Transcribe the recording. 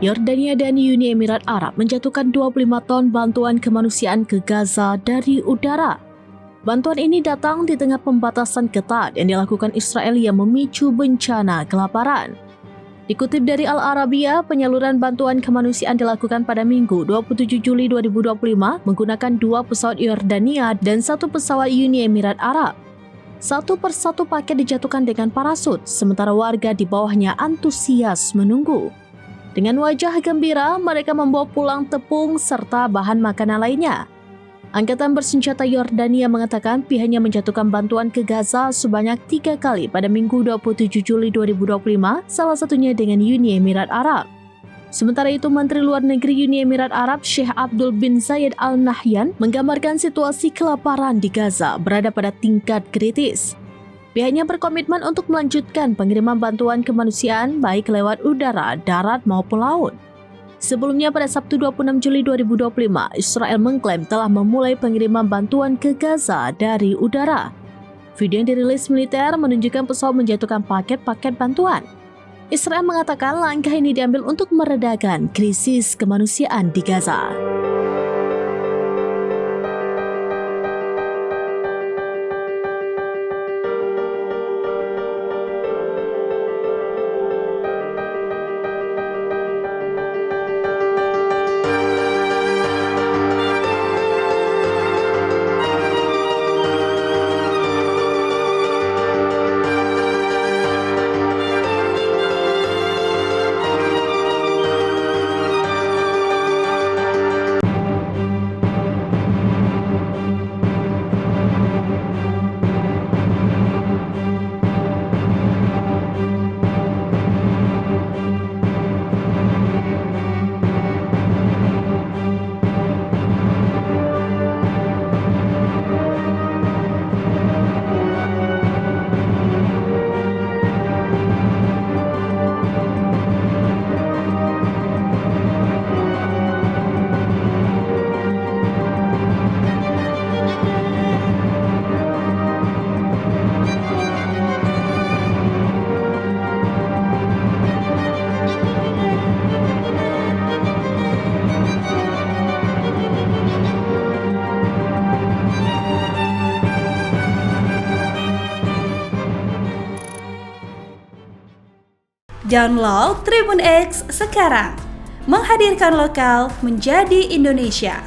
Yordania dan Uni Emirat Arab menjatuhkan 25 ton bantuan kemanusiaan ke Gaza dari udara. Bantuan ini datang di tengah pembatasan ketat yang dilakukan Israel yang memicu bencana kelaparan. Dikutip dari Al Arabiya, penyaluran bantuan kemanusiaan dilakukan pada Minggu 27 Juli 2025 menggunakan 2 pesawat Yordania dan 1 pesawat Uni Emirat Arab. Satu persatu paket dijatuhkan dengan parasut, sementara warga di bawahnya antusias menunggu. Dengan wajah gembira, mereka membawa pulang tepung serta bahan makanan lainnya. Angkatan bersenjata Yordania mengatakan pihaknya menjatuhkan bantuan ke Gaza sebanyak 3 kali pada Minggu 27 Juli 2025, salah satunya dengan Uni Emirat Arab. Sementara itu, Menteri Luar Negeri Uni Emirat Arab Sheikh Abdul bin Zayed Al Nahyan menggambarkan situasi kelaparan di Gaza berada pada tingkat kritis. Pihaknya berkomitmen untuk melanjutkan pengiriman bantuan kemanusiaan baik lewat udara, darat maupun laut. Sebelumnya pada Sabtu 26 Juli 2025, Israel mengklaim telah memulai pengiriman bantuan ke Gaza dari udara. Video yang dirilis militer menunjukkan pesawat menjatuhkan paket-paket bantuan. Israel mengatakan langkah ini diambil untuk meredakan krisis kemanusiaan di Gaza. Download Tribun X sekarang, menghadirkan lokal menjadi Indonesia.